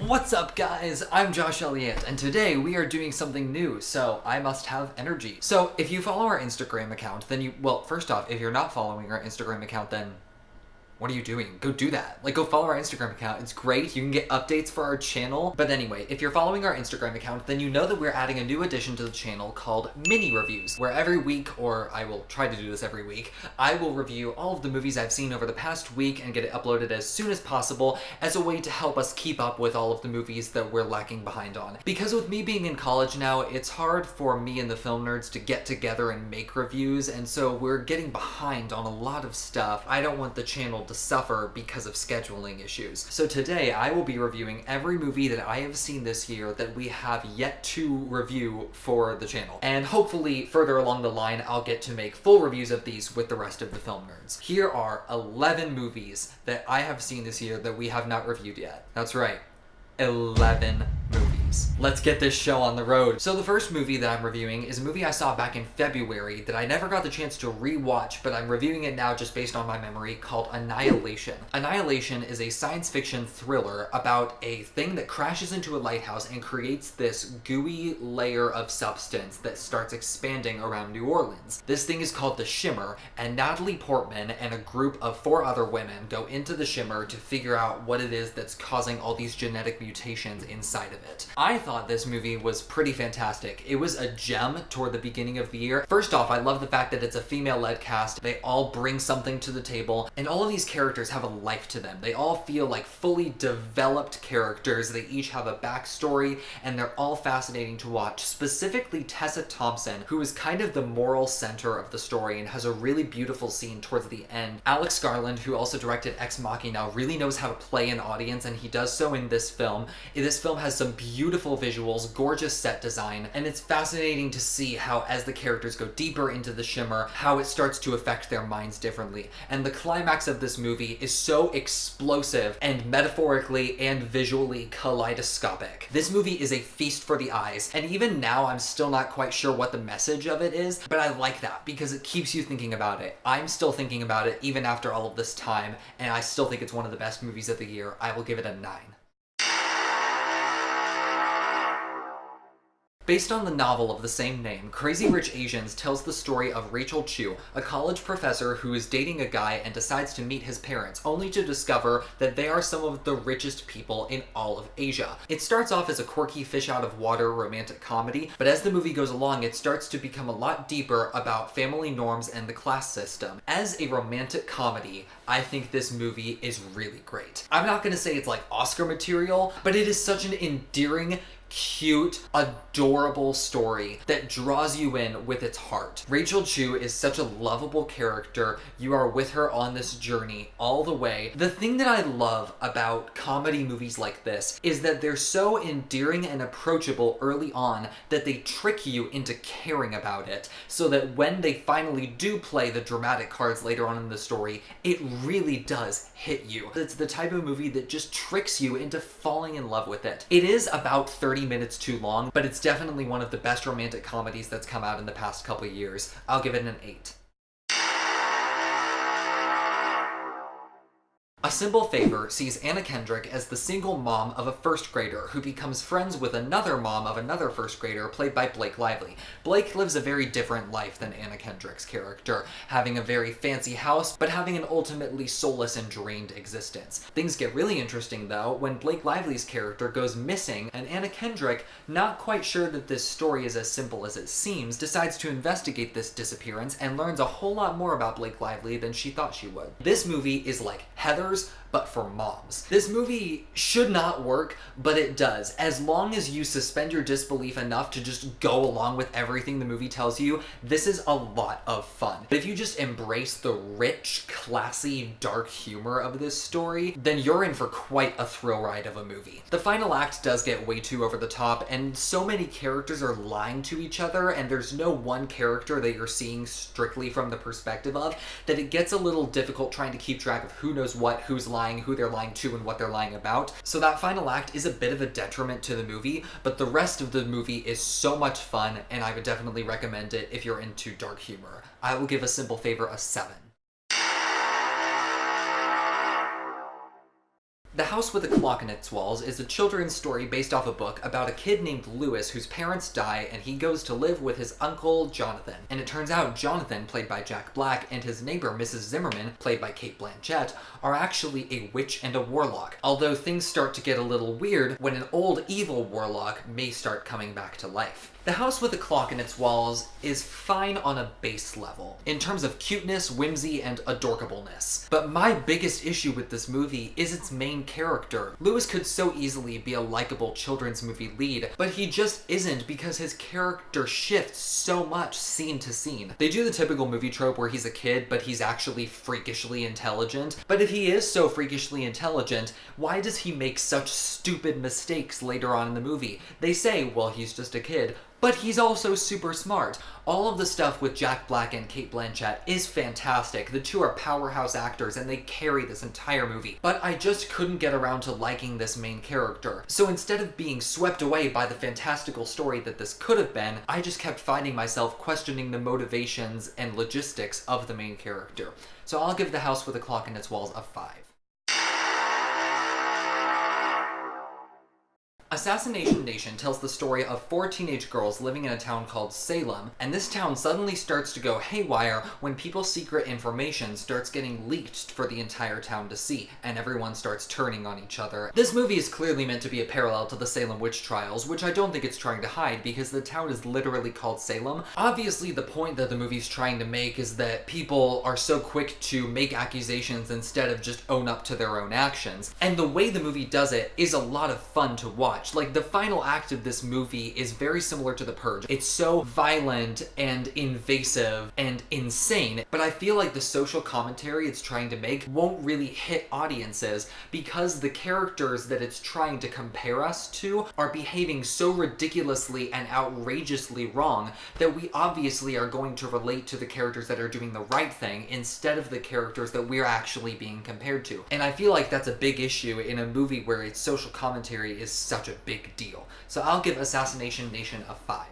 What's up, guys? I'm Josh Elliott, and today we are doing something new, so I must have energy. So if you follow our Instagram account, then well, first off, if you're not following our Instagram account, then what are you doing? Go do that. Go follow our Instagram account. It's great. You can get updates for our channel. But anyway, if you're following our Instagram account, then you know that we're adding a new addition to the channel called mini reviews, where every week, or I will try to do this every week, I will review all of the movies I've seen over the past week and get it uploaded as soon as possible as a way to help us keep up with all of the movies that we're lacking behind on. Because with me being in college now, it's hard for me and the film nerds to get together and make reviews, and so we're getting behind on a lot of stuff. I don't want the channel to suffer because of scheduling issues. So today I will be reviewing every movie that I have seen this year that we have yet to review for the channel. And hopefully further along the line I'll get to make full reviews of these with the rest of the film nerds. Here are 11 movies that I have seen this year that we have not reviewed yet. That's right, 11 movies. Let's get this show on the road. So the first movie that I'm reviewing is a movie I saw back in February that I never got the chance to rewatch, but I'm reviewing it now just based on my memory, called Annihilation. Annihilation is a science fiction thriller about a thing that crashes into a lighthouse and creates this gooey layer of substance that starts expanding around New Orleans. This thing is called the Shimmer, and Natalie Portman and a group of 4 other women go into the Shimmer to figure out what it is that's causing all these genetic mutations inside of it. I thought this movie was pretty fantastic. It was a gem toward the beginning of the year. First off, I love the fact that it's a female-led cast. They all bring something to the table, and all of these characters have a life to them. They all feel like fully developed characters. They each have a backstory, and they're all fascinating to watch. Specifically Tessa Thompson, who is kind of the moral center of the story and has a really beautiful scene towards the end. Alex Garland, who also directed Ex Machina, really knows how to play an audience, and he does so in this film. This film has some beautiful visuals, gorgeous set design, and it's fascinating to see how, as the characters go deeper into the Shimmer, how it starts to affect their minds differently. And the climax of this movie is so explosive and metaphorically and visually kaleidoscopic. This movie is a feast for the eyes, and even now I'm still not quite sure what the message of it is, but I like that because it keeps you thinking about it. I'm still thinking about it even after all of this time, and I still think it's one of the best movies of the year. I will give it a 9. Based on the novel of the same name, Crazy Rich Asians tells the story of Rachel Chu, a college professor who is dating a guy and decides to meet his parents, only to discover that they are some of the richest people in all of Asia. It starts off as a quirky fish-out-of-water romantic comedy, but as the movie goes along, it starts to become a lot deeper about family norms and the class system. As a romantic comedy, I think this movie is really great. I'm not gonna say it's like Oscar material, but it is such an endearing, cute, adorable story that draws you in with its heart. Rachel Chu is such a lovable character. You are with her on this journey all the way. The thing that I love about comedy movies like this is that they're so endearing and approachable early on that they trick you into caring about it, so that when they finally do play the dramatic cards later on in the story, it really does hit you. It's the type of movie that just tricks you into falling in love with it. It is about 30 minutes too long, but it's definitely one of the best romantic comedies that's come out in the past couple years. I'll give it an 8. A Simple Favor sees Anna Kendrick as the single mom of a first grader who becomes friends with another mom of another first grader played by Blake Lively. Blake lives a very different life than Anna Kendrick's character, having a very fancy house, but having an ultimately soulless and drained existence. Things get really interesting though when Blake Lively's character goes missing, and Anna Kendrick, not quite sure that this story is as simple as it seems, decides to investigate this disappearance and learns a whole lot more about Blake Lively than she thought she would. This movie is like Heather's, but for moms. This movie should not work, but it does. As long as you suspend your disbelief enough to just go along with everything the movie tells you, this is a lot of fun. But if you just embrace the rich, classy, dark humor of this story, then you're in for quite a thrill ride of a movie. The final act does get way too over the top, and so many characters are lying to each other, and there's no one character that you're seeing strictly from the perspective of, that it gets a little difficult trying to keep track of who knows what, who's lying, who they're lying to, and what they're lying about. So that final act is a bit of a detriment to the movie, but the rest of the movie is so much fun, and I would definitely recommend it if you're into dark humor. I will give A Simple Favor a 7. The House with a Clock in Its Walls is a children's story based off a book about a kid named Lewis whose parents die and he goes to live with his uncle Jonathan. And it turns out Jonathan, played by Jack Black, and his neighbor Mrs. Zimmerman, played by Cate Blanchett, are actually a witch and a warlock. Although things start to get a little weird when an old evil warlock may start coming back to life. The House with a Clock in Its Walls is fine on a base level, in terms of cuteness, whimsy, and adorkableness. But my biggest issue with this movie is its main character. Lewis could so easily be a likable children's movie lead, but he just isn't because his character shifts so much scene to scene. They do the typical movie trope where he's a kid, but he's actually freakishly intelligent. But if he is so freakishly intelligent, why does he make such stupid mistakes later on in the movie? They say, well, he's just a kid. But he's also super smart. All of the stuff with Jack Black and Cate Blanchett is fantastic. The two are powerhouse actors and they carry this entire movie. But I just couldn't get around to liking this main character. So instead of being swept away by the fantastical story that this could have been, I just kept finding myself questioning the motivations and logistics of the main character. So I'll give The House with a Clock in Its Walls a 5. Assassination Nation tells the story of 4 teenage girls living in a town called Salem, and this town suddenly starts to go haywire when people's secret information starts getting leaked for the entire town to see, and everyone starts turning on each other. This movie is clearly meant to be a parallel to the Salem witch trials, which I don't think it's trying to hide because the town is literally called Salem. Obviously, the point that the movie's trying to make is that people are so quick to make accusations instead of just own up to their own actions, and the way the movie does it is a lot of fun to watch. Like, the final act of this movie is very similar to The Purge. It's so violent and invasive and insane, but I feel like the social commentary it's trying to make won't really hit audiences because the characters that it's trying to compare us to are behaving so ridiculously and outrageously wrong that we obviously are going to relate to the characters that are doing the right thing instead of the characters that we're actually being compared to. And I feel like that's a big issue in a movie where its social commentary is such a big deal. So I'll give Assassination Nation a 5.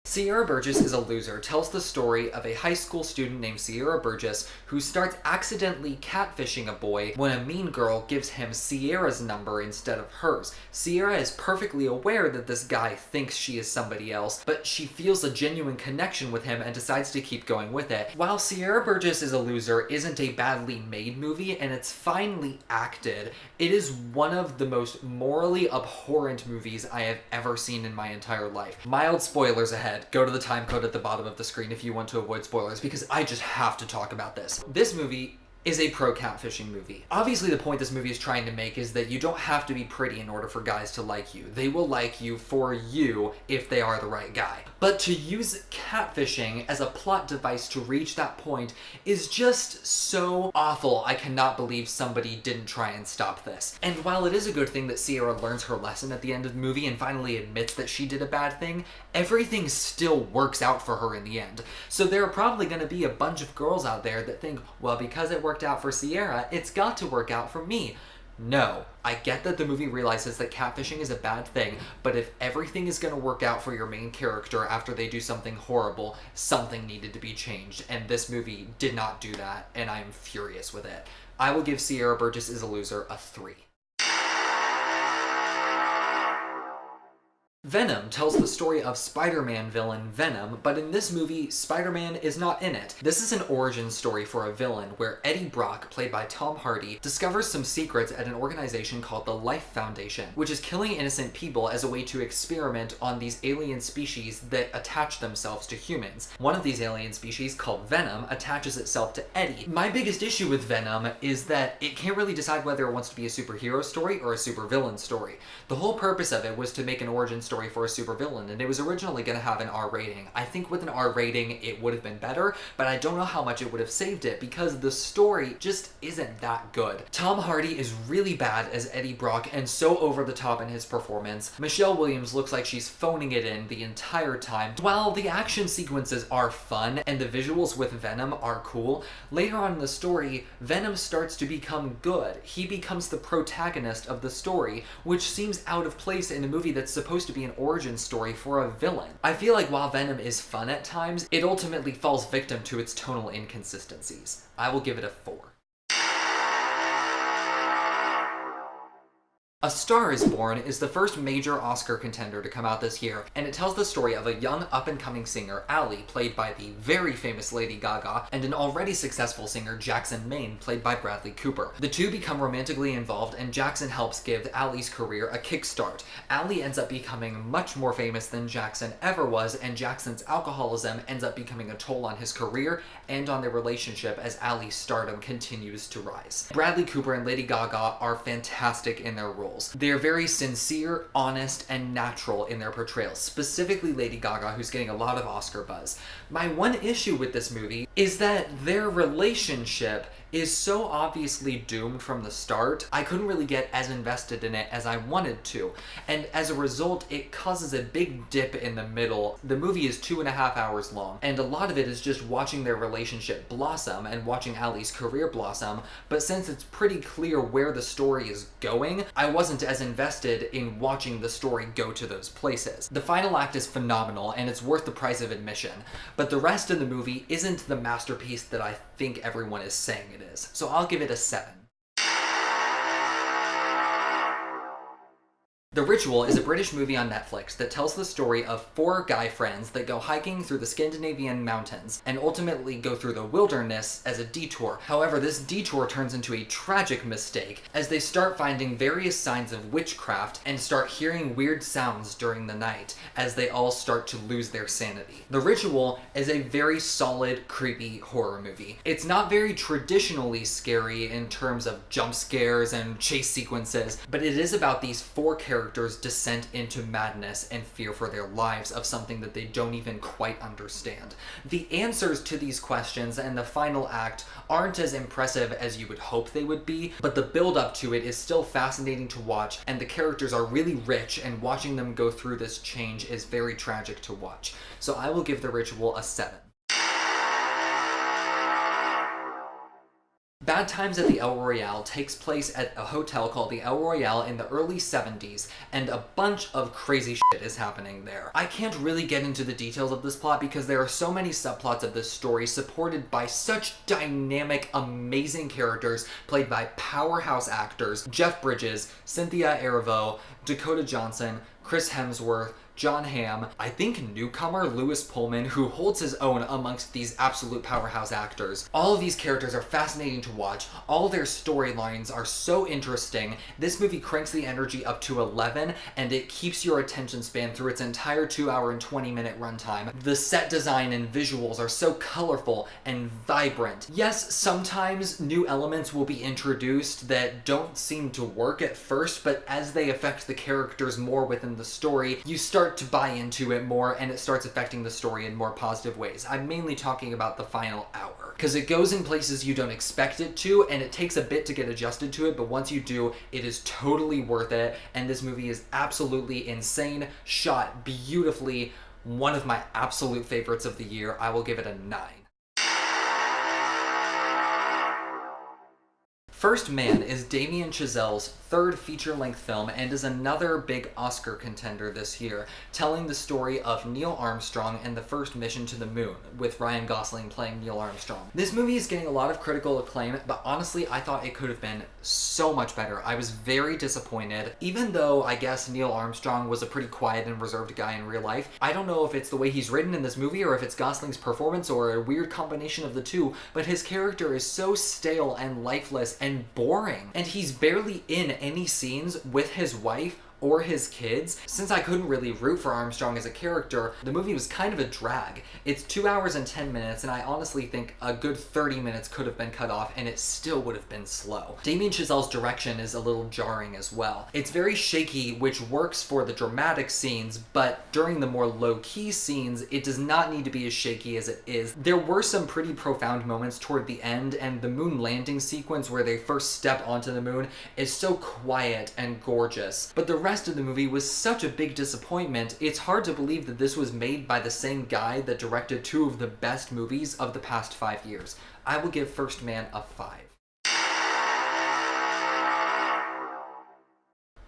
Sierra Burgess is a Loser tells the story of a high school student named Sierra Burgess who starts accidentally catfishing a boy when a mean girl gives him Sierra's number instead of hers. Sierra is perfectly aware that this guy thinks she is somebody else, but she feels a genuine connection with him and decides to keep going with it. While Sierra Burgess is a Loser isn't a badly made movie and it's finely acted, it is one of the most morally abhorrent movies I have ever seen in my entire life. Mild spoilers ahead. Go to the time code at the bottom of the screen if you want to avoid spoilers, because I just have to talk about this. This movie is a pro-catfishing movie. Obviously, the point this movie is trying to make is that you don't have to be pretty in order for guys to like you. They will like you for you if they are the right guy. But to use catfishing as a plot device to reach that point is just so awful. I cannot believe somebody didn't try and stop this. And while it is a good thing that Sierra learns her lesson at the end of the movie and finally admits that she did a bad thing, everything still works out for her in the end. So there are probably going to be a bunch of girls out there that think, well, because it worked out for Sierra, it's got to work out for me. No. I get that the movie realizes that catfishing is a bad thing, but if everything is going to work out for your main character after they do something horrible, something needed to be changed, and this movie did not do that, and I'm furious with it. I will give Sierra Burgess is a Loser a 3. Venom tells the story of Spider-Man villain Venom, but in this movie, Spider-Man is not in it. This is an origin story for a villain where Eddie Brock, played by Tom Hardy, discovers some secrets at an organization called the Life Foundation, which is killing innocent people as a way to experiment on these alien species that attach themselves to humans. One of these alien species, called Venom, attaches itself to Eddie. My biggest issue with Venom is that it can't really decide whether it wants to be a superhero story or a supervillain story. The whole purpose of it was to make an origin story for a supervillain, and it was originally going to have an R rating. I think with an R rating it would have been better, but I don't know how much it would have saved it because the story just isn't that good. Tom Hardy is really bad as Eddie Brock and so over the top in his performance. Michelle Williams looks like she's phoning it in the entire time. While the action sequences are fun and the visuals with Venom are cool, later on in the story, Venom starts to become good. He becomes the protagonist of the story, which seems out of place in a movie that's supposed to be an origin story for a villain. I feel like while Venom is fun at times, it ultimately falls victim to its tonal inconsistencies. I will give it a 4. A Star is Born is the first major Oscar contender to come out this year, and it tells the story of a young up-and-coming singer, Ally, played by the very famous Lady Gaga, and an already successful singer, Jackson Maine, played by Bradley Cooper. The two become romantically involved, and Jackson helps give Ally's career a kickstart. Ally ends up becoming much more famous than Jackson ever was, and Jackson's alcoholism ends up becoming a toll on his career and on their relationship as Ally's stardom continues to rise. Bradley Cooper and Lady Gaga are fantastic in their roles. They're very sincere, honest, and natural in their portrayals, specifically Lady Gaga, who's getting a lot of Oscar buzz. My one issue with this movie is that their relationship is so obviously doomed from the start. I couldn't really get as invested in it as I wanted to, and as a result, it causes a big dip in the middle. The movie is 2.5 hours long, and a lot of it is just watching their relationship blossom and watching Ally's career blossom, but since it's pretty clear where the story is going, I wasn't as invested in watching the story go to those places. The final act is phenomenal, and it's worth the price of admission, but the rest of the movie isn't the masterpiece that I think everyone is saying it is, so I'll give it a 7. The Ritual is a British movie on Netflix that tells the story of 4 guy friends that go hiking through the Scandinavian mountains and ultimately go through the wilderness as a detour. However, this detour turns into a tragic mistake as they start finding various signs of witchcraft and start hearing weird sounds during the night as they all start to lose their sanity. The Ritual is a very solid, creepy horror movie. It's not very traditionally scary in terms of jump scares and chase sequences, but it is about these 4 characters' descent into madness and fear for their lives of something that they don't even quite understand. The answers to these questions and the final act aren't as impressive as you would hope they would be, but the build up to it is still fascinating to watch, and the characters are really rich, and watching them go through this change is very tragic to watch. So I will give The Ritual a 7. Bad Times at the El Royale takes place at a hotel called the El Royale in the early 70s, and a bunch of crazy shit is happening there. I can't really get into the details of this plot because there are so many subplots of this story supported by such dynamic, amazing characters played by powerhouse actors: Jeff Bridges, Cynthia Erivo, Dakota Johnson, Chris Hemsworth, John Hamm, I think newcomer Lewis Pullman, who holds his own amongst these absolute powerhouse actors. All of these characters are fascinating to watch. All their storylines are so interesting. This movie cranks the energy up to 11, and it keeps your attention span through its entire 2-hour and 20-minute runtime. The set design and visuals are so colorful and vibrant. Yes, sometimes new elements will be introduced that don't seem to work at first, but as they affect the characters more within the story, you start to buy into it more, and it starts affecting the story in more positive ways. I'm mainly talking about the final hour, because it goes in places you don't expect it to, and it takes a bit to get adjusted to it, but once you do, it is totally worth it, and this movie is absolutely insane, shot beautifully, one of my absolute favorites of the year. I will give it a 9. First Man is Damien Chazelle's 3rd feature-length film and is another big Oscar contender this year, telling the story of Neil Armstrong and the first mission to the moon, with Ryan Gosling playing Neil Armstrong. This movie is getting a lot of critical acclaim, but honestly, I thought it could have been so much better. I was very disappointed. Even though I guess Neil Armstrong was a pretty quiet and reserved guy in real life, I don't know if it's the way he's written in this movie or if it's Gosling's performance or a weird combination of the two, but his character is so stale and lifeless and boring, and he's barely in any scenes with his wife or his kids. Since I couldn't really root for Armstrong as a character, the movie was kind of a drag. It's 2 hours and 10 minutes, and I honestly think a good 30 minutes could have been cut off, and it still would have been slow. Damien Chazelle's direction is a little jarring as well. It's very shaky, which works for the dramatic scenes, but during the more low-key scenes, it does not need to be as shaky as it is. There were some pretty profound moments toward the end, and the moon landing sequence where they first step onto the moon is so quiet and gorgeous. But the rest of the movie was such a big disappointment, it's hard to believe that this was made by the same guy that directed 2 of the best movies of the past 5 years. I will give First Man a 5.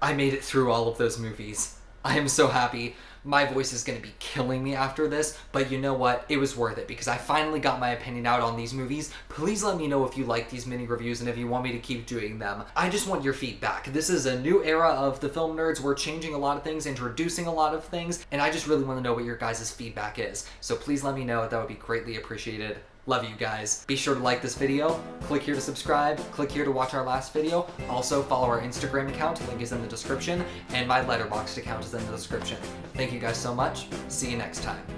I made it through all of those movies. I am so happy. my voice is going to be killing me after this, but you know what? It was worth it because I finally got my opinion out on these movies. Please let me know if you like these mini reviews and if you want me to keep doing them. I just want your feedback. This is a new era of the Film Nerds. We're changing a lot of things, introducing a lot of things, and I just really want to know what your guys' feedback is. So please let me know. That would be greatly appreciated. Love you guys. Be sure to like this video, click here to subscribe, click here to watch our last video. Also follow our Instagram account, link is in the description, and my Letterboxd account is in the description. Thank you guys so much. See you next time.